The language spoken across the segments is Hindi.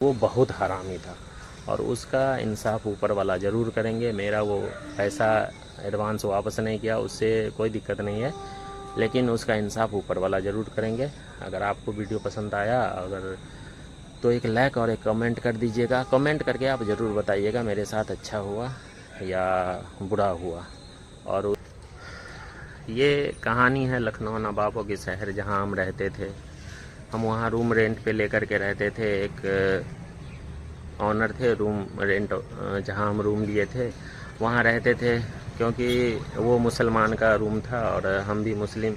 वो बहुत हरामी था और उसका इंसाफ ऊपर वाला ज़रूर करेंगे। मेरा वो पैसा एडवांस वापस नहीं किया, उससे कोई दिक्कत नहीं है, लेकिन उसका इंसाफ ऊपर वाला ज़रूर करेंगे। अगर आपको वीडियो पसंद आया अगर तो एक लाइक और एक कमेंट कर दीजिएगा। कमेंट करके आप ज़रूर बताइएगा मेरे साथ अच्छा हुआ या बुरा हुआ। और ये कहानी है लखनऊ नवाबों की शहर, जहाँ हम रहते थे। हम वहाँ रूम रेंट पे लेकर के रहते थे। एक ऑनर थे रूम रेंट, जहाँ हम रूम लिए थे वहाँ रहते थे, क्योंकि वो मुसलमान का रूम था और हम भी मुस्लिम।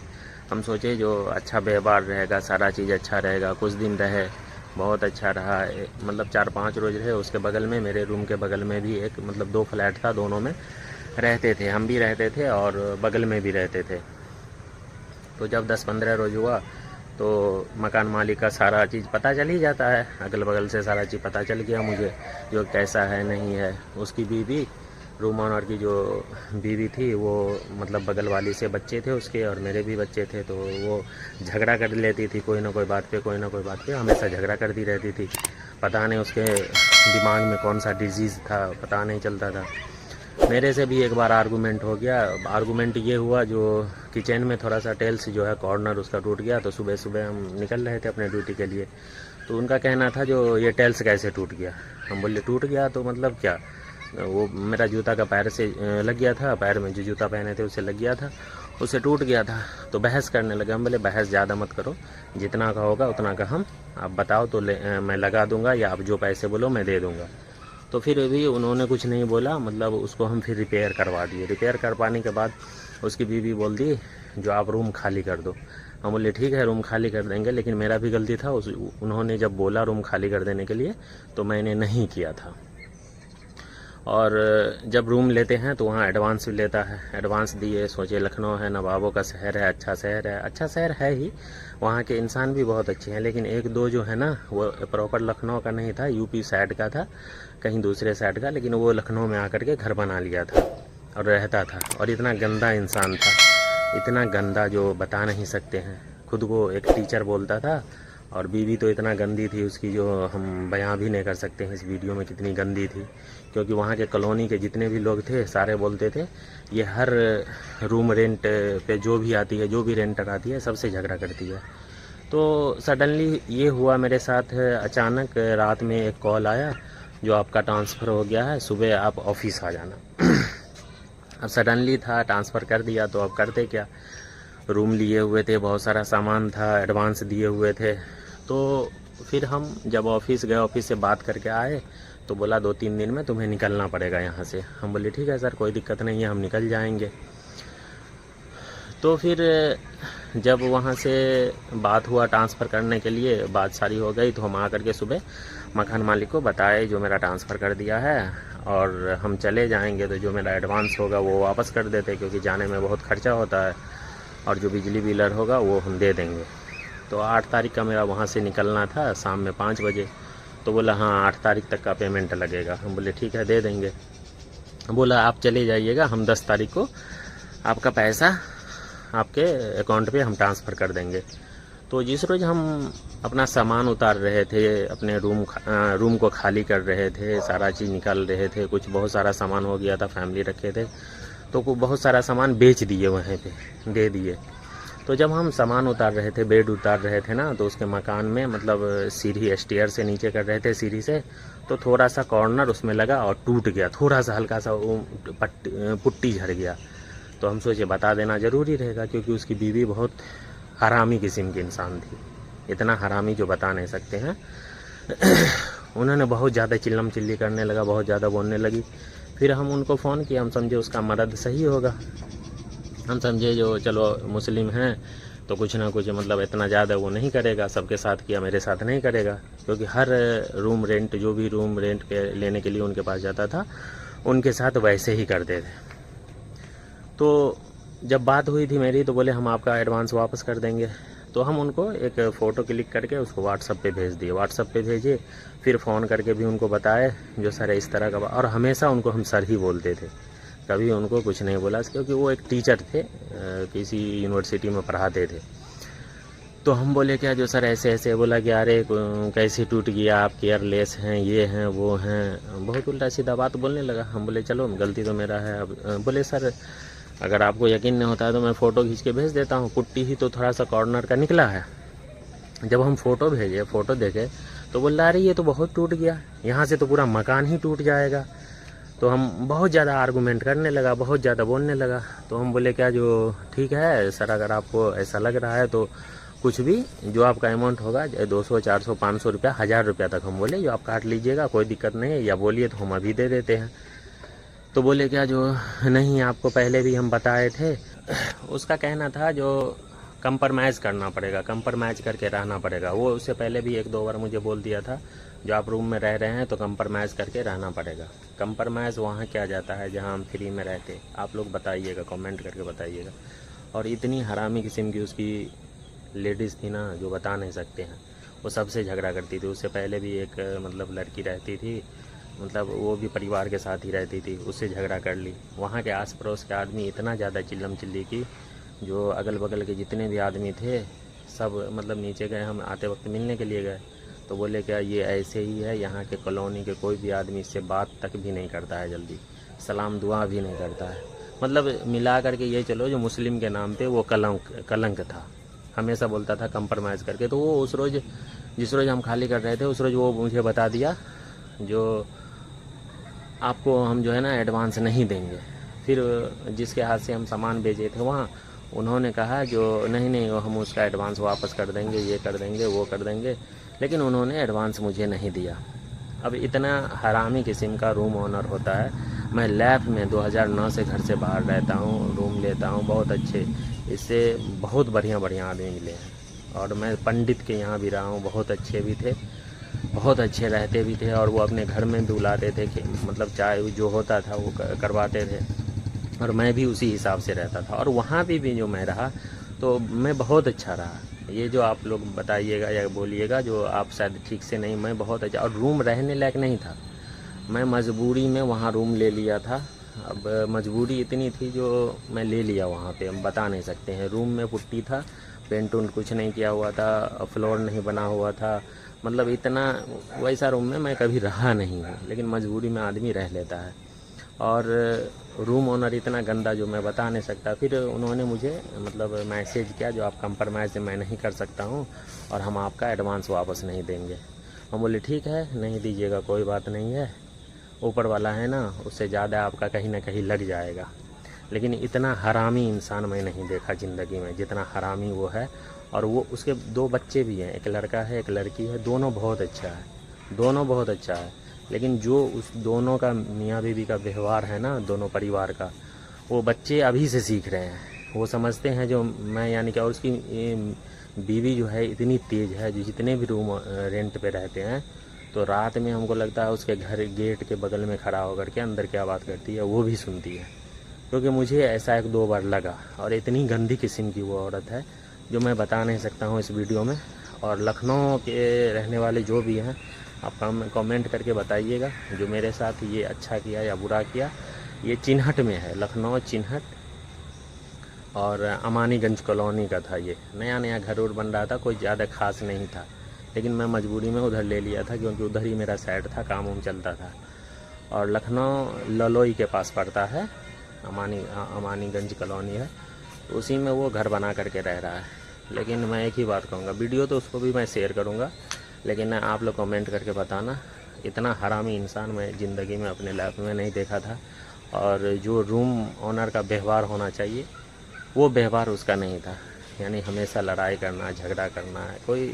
हम सोचे जो अच्छा व्यवहार रहेगा, सारा चीज़ अच्छा रहेगा। कुछ दिन रहे, बहुत अच्छा रहा, मतलब 4-5 रोज़ रहे। उसके बगल में, मेरे रूम के बगल में भी एक, मतलब 2 फ्लैट था, दोनों में रहते थे। हम भी रहते थे और बगल में भी रहते थे। तो जब 10-15 रोज़ हुआ तो मकान मालिक का सारा चीज़ पता चल ही जाता है, अगल बगल से सारा चीज़ पता चल गया मुझे, जो कैसा है नहीं है। उसकी बीवी, रूम ऑनर की जो बीवी थी, वो मतलब बगल वाली से बच्चे थे उसके और मेरे भी बच्चे थे, तो वो झगड़ा कर लेती थी कोई ना कोई बात पे, कोई ना कोई बात पे हमेशा झगड़ा करती रहती थी। पता नहीं उसके दिमाग में कौन सा डिजीज़ था, पता नहीं चलता था। मेरे से भी एक बार आर्गूमेंट हो गया। आर्गूमेंट ये हुआ, जो किचन में थोड़ा सा टेल्स जो है कॉर्नर उसका टूट गया। तो सुबह सुबह हम निकल रहे थे अपने ड्यूटी के लिए, तो उनका कहना था जो ये टेल्स कैसे टूट गया। हम बोले टूट गया तो मतलब क्या, वो मेरा जूता का पैर से लग गया था, पैर में जो जूता पहने थे उससे लग गया था, उससे टूट गया था। तो बहस करने लगे। हम बोले बहस ज़्यादा मत करो, जितना का होगा उतना का हम, आप बताओ तो मैं लगा दूंगा, या आप जो पैसे बोलो मैं दे दूंगा। तो फिर भी उन्होंने कुछ नहीं बोला, मतलब उसको हम फिर रिपेयर करवा दिए। रिपेयर करवाने के बाद उसकी बीवी बोल दी जो आप रूम खाली कर दो। हम बोले ठीक है रूम खाली कर देंगे, लेकिन मेरा भी गलती था। उन्होंने जब बोला रूम खाली कर देने के लिए तो मैंने नहीं किया था। और जब रूम लेते हैं तो वहाँ एडवांस भी लेता है। एडवांस दिए, सोचे लखनऊ है, नवाबों का शहर है, अच्छा शहर है। अच्छा शहर है ही, वहाँ के इंसान भी बहुत अच्छे हैं, लेकिन एक दो जो है ना वो प्रॉपर लखनऊ का नहीं था, यूपी साइड का था, कहीं दूसरे साइड का, लेकिन वो लखनऊ में आकर के घर बना लिया था और रहता था। और इतना गंदा इंसान था, इतना गंदा जो बता नहीं सकते हैं। खुद को एक टीचर बोलता था, और बीवी तो इतना गंदी थी उसकी, जो हम बयां भी नहीं कर सकते हैं इस वीडियो में कितनी गंदी थी। क्योंकि वहाँ के कॉलोनी के जितने भी लोग थे सारे बोलते थे ये हर रूम रेंट पे जो भी आती है, जो भी रेंटर आती है, सबसे झगड़ा करती है। तो सडनली ये हुआ मेरे साथ, अचानक रात में एक कॉल आया जो आपका ट्रांसफ़र हो गया है, सुबह आप ऑफिस आ जाना। अब सडनली था, ट्रांसफ़र कर दिया, तो अब करते क्या। रूम लिए हुए थे, बहुत सारा सामान था, एडवांस दिए हुए थे। तो फिर हम जब ऑफिस गए, ऑफिस से बात करके आए, तो बोला 2-3 दिन में तुम्हें निकलना पड़ेगा यहाँ से। हम बोले ठीक है सर, कोई दिक्कत नहीं है, हम निकल जाएंगे। तो फिर जब वहाँ से बात हुआ ट्रांसफ़र करने के लिए, बात सारी हो गई, तो हम आकर के सुबह मकान मालिक को बताए जो मेरा ट्रांसफ़र कर दिया है और हम चले जाएंगे, तो जो मेरा एडवांस होगा वो वापस कर देते, क्योंकि जाने में बहुत खर्चा होता है, और जो बिजली बिलर होगा वो हम दे देंगे। तो 8 तारीख का मेरा वहाँ से निकलना था शाम में 5 बजे। तो बोला हाँ 8 तारीख तक का पेमेंट लगेगा। हम बोले ठीक है दे देंगे। बोला आप चले जाइएगा, हम 10 तारीख को आपका पैसा आपके अकाउंट पे हम ट्रांसफ़र कर देंगे। तो जिस रोज़ हम अपना सामान उतार रहे थे, अपने रूम को खाली कर रहे थे, सारा चीज़ निकाल रहे थे, कुछ बहुत सारा सामान हो गया था, फैमिली रखे थे, तो बहुत सारा सामान बेच दिए, वहीं पे दे दिए। तो जब हम सामान उतार रहे थे, बेड उतार रहे थे ना, तो उसके मकान में, मतलब सीढ़ी स्टेयर से नीचे कर रहे थे सीढ़ी से, तो थोड़ा सा कॉर्नर उसमें लगा और टूट गया, थोड़ा सा हल्का सा पुट्टी झड़ गया। तो हम सोचे बता देना ज़रूरी रहेगा, क्योंकि उसकी बीवी बहुत हरामी किस्म की इंसान थी, इतना हरामी जो बता नहीं सकते हैं। उन्होंने बहुत ज़्यादा चिल्लम चिल्ली करने लगा, बहुत ज़्यादा बोलने लगी। फिर हम उनको फ़ोन किया, हम समझे उसका मर्द सही होगा, हम समझे जो चलो मुस्लिम हैं तो कुछ ना कुछ, मतलब इतना ज़्यादा वो नहीं करेगा, सबके साथ किया, मेरे साथ नहीं करेगा। क्योंकि हर रूम रेंट, जो भी रूम रेंट पे लेने के लिए उनके पास जाता था, उनके साथ वैसे ही करते थे। तो जब बात हुई थी मेरी, तो बोले हम आपका एडवांस वापस कर देंगे। तो हम उनको एक फ़ोटो क्लिक करके उसको व्हाट्सअप पे भेज दिए, व्हाट्सअप पे भेजे। फिर फ़ोन करके भी उनको बताए जो सर इस तरह का, और हमेशा उनको हम सर ही बोलते थे, कभी उनको कुछ नहीं बोला, क्योंकि वो एक टीचर थे, किसी यूनिवर्सिटी में पढ़ाते थे। तो हम बोले क्या जो सर ऐसे ऐसे, बोला कि अरे कैसे टूट गया, आप केयरलेस हैं, ये हैं वो हैं, बहुत उल्टा सीधा बात बोलने लगा। हम बोले चलो गलती तो मेरा है। अब बोले सर अगर आपको यकीन नहीं होता है तो मैं फ़ोटो खींच के भेज देता हूँ, पुट्टी ही तो थोड़ा सा कॉर्नर का निकला है। जब हम फ़ोटो भेजे, फ़ोटो देखे तो बोल रहा अरे ये तो बहुत टूट गया, यहाँ से तो पूरा मकान ही टूट जाएगा। तो हम बहुत ज़्यादा आर्गूमेंट करने लगा, बहुत ज़्यादा बोलने लगा। तो हम बोले क्या जो ठीक है सर, अगर आपको ऐसा लग रहा है तो कुछ भी जो आपका अमाउंट होगा 200 400 500 रुपया 1000 रुपया तक हम बोले जो आप काट लीजिएगा, कोई दिक्कत नहीं है, या बोलिए तो हम अभी दे देते हैं। तो बोले क्या जो नहीं आपको पहले भी हम बताए थे। उसका कहना था जो कंप्रोमाइज़ करना पड़ेगा, कंप्रोमाइज़ करके रहना पड़ेगा। वो उससे पहले भी 1-2 बार मुझे बोल दिया था जो आप रूम में रह रहे हैं तो कंप्रोमाइज़ करके रहना पड़ेगा। कंप्रोमाइज़ वहाँ क्या जाता है जहाँ हम फ्री में रहते? आप लोग बताइएगा, कमेंट करके बताइएगा। और इतनी हरामी किस्म की उसकी लेडीज़ थी ना जो बता नहीं सकते हैं। वो सबसे झगड़ा करती थी। उससे पहले भी एक मतलब लड़की रहती थी, मतलब वो भी परिवार के साथ ही रहती थी, उससे झगड़ा कर ली। वहाँ के आस पड़ोस के आदमी इतना ज़्यादा चिल्लम चिल्ली की, जो अगल बगल के जितने भी आदमी थे सब मतलब नीचे गए, हम आते वक्त मिलने के लिए गए तो बोले क्या ये ऐसे ही है, यहाँ के कॉलोनी के कोई भी आदमी इससे बात तक भी नहीं करता है, जल्दी सलाम दुआ भी नहीं करता है। मतलब मिला करके ये चलो जो मुस्लिम के नाम पे वो कलंक था, हमेशा बोलता था कंप्रोमाइज़ करके। तो वो उस रोज़ जिस रोज़ हम खाली कर रहे थे उस रोज़ वो मुझे बता दिया जो आपको हम जो है ना एडवांस नहीं देंगे। फिर जिसके हाथ से हम सामान भेजे थे वहाँ उन्होंने कहा जो नहीं वो हम उसका एडवांस वापस कर देंगे, ये कर देंगे वो कर देंगे, लेकिन उन्होंने एडवांस मुझे नहीं दिया। अब इतना हरामी किस्म का रूम ओनर होता है। मैं लैब में 2009 से घर से बाहर रहता हूँ, रूम लेता हूँ बहुत अच्छे, इससे बहुत बढ़िया आदमी मिले हैं। और मैं पंडित के यहाँ भी रहा हूँ, बहुत अच्छे भी थे, बहुत अच्छे रहते भी थे। और वो अपने घर में भी बुलाते थे कि मतलब चाय जो होता था वो करवाते थे, और मैं भी उसी हिसाब से रहता था। और वहाँ भी जो मैं रहा तो मैं बहुत अच्छा रहा। ये जो आप लोग बताइएगा या बोलिएगा जो आप शायद ठीक से नहीं, मैं बहुत अच्छा। और रूम रहने लायक नहीं था, मैं मजबूरी में वहाँ रूम ले लिया था। अब मजबूरी इतनी थी जो मैं ले लिया वहाँ पे, हम बता नहीं सकते हैं। रूम में पुट्टी था, पेंट उंट कुछ नहीं किया हुआ था, फ्लोर नहीं बना हुआ था, मतलब इतना वैसा रूम में मैं कभी रहा नहीं हूँ, लेकिन मजबूरी में आदमी रह लेता है। और रूम ओनर इतना गंदा जो मैं बता नहीं सकता। फिर उन्होंने मुझे मतलब मैसेज किया जो आप कंप्रोमाइज़ मैं नहीं कर सकता हूँ और हम आपका एडवांस वापस नहीं देंगे। हम बोले ठीक है नहीं दीजिएगा कोई बात नहीं है, ऊपर वाला है ना, उससे ज़्यादा आपका कहीं ना कहीं लग जाएगा। लेकिन इतना हरामी इंसान मैं नहीं देखा ज़िंदगी में जितना हरामी वो है। और वो उसके 2 बच्चे भी हैं, एक लड़का है एक लड़की है, दोनों बहुत अच्छा है, दोनों बहुत अच्छा है। लेकिन जो उस दोनों का मियाँ बीवी का व्यवहार है ना, दोनों परिवार का, वो बच्चे अभी से सीख रहे हैं। वो समझते हैं जो मैं यानी कि, और उसकी बीवी जो है इतनी तेज़ है, जो जितने भी रूम रेंट पे रहते हैं तो रात में हमको लगता है उसके घर गेट के बगल में खड़ा होकर के अंदर क्या बात करती है वो भी सुनती है। क्योंकि मुझे ऐसा 1-2 बार लगा। और इतनी गंदी किस्म की वो औरत है जो मैं बता नहीं सकता हूँ इस वीडियो में। और लखनऊ के रहने वाले जो भी हैं आप कमेंट करके बताइएगा जो मेरे साथ ये अच्छा किया या बुरा किया। ये चिन्हट में है, लखनऊ चिन्हट, और अमानीगंज कॉलोनी का था। ये नया घर उर बन रहा था, कोई ज़्यादा खास नहीं था, लेकिन मैं मजबूरी में उधर ले लिया था क्योंकि उधर ही मेरा साइड था, काम उम चलता था। और लखनऊ ललोई के पास पड़ता है, अमानीगंज कॉलोनी है, तो उसी में वो घर बना करके रह रहा है। लेकिन मैं एक ही बात कहूँगा, वीडियो तो उसको भी मैं शेयर करूँगा, लेकिन आप लोग कमेंट करके बताना, इतना हरामी इंसान मैं ज़िंदगी में अपने लाइफ में नहीं देखा था। और जो रूम ओनर का व्यवहार होना चाहिए वो व्यवहार उसका नहीं था, यानी हमेशा लड़ाई करना, झगड़ा करना। कोई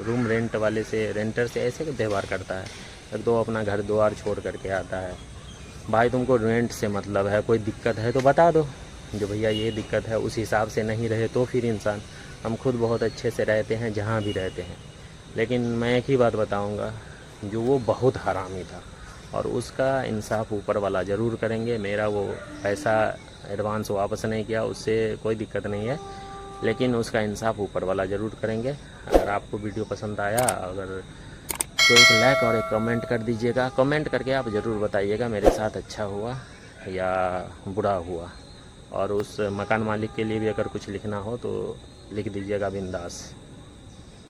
रूम रेंट वाले से, रेंटर से ऐसे व्यवहार करता है? एक दो अपना घर द्वार छोड़ करके आता है। भाई तुमको रेंट से मतलब है, कोई दिक्कत है तो बता दो जो भैया ये दिक्कत है, उस हिसाब से नहीं रहे तो फिर इंसान, हम खुद बहुत अच्छे से रहते हैं जहाँ भी रहते हैं। लेकिन मैं एक ही बात बताऊँगा, जो वो बहुत हरामी था और उसका इंसाफ ऊपर वाला ज़रूर करेंगे। मेरा वो पैसा एडवांस वापस नहीं किया, उससे कोई दिक्कत नहीं है, लेकिन उसका इंसाफ ऊपर वाला ज़रूर करेंगे। अगर आपको वीडियो पसंद आया अगर तो एक लाइक और एक कमेंट कर दीजिएगा। कमेंट करके आप ज़रूर बताइएगा मेरे साथ अच्छा हुआ या बुरा हुआ। और उस मकान मालिक के लिए भी अगर कुछ लिखना हो तो लिख दीजिएगा बिंदास।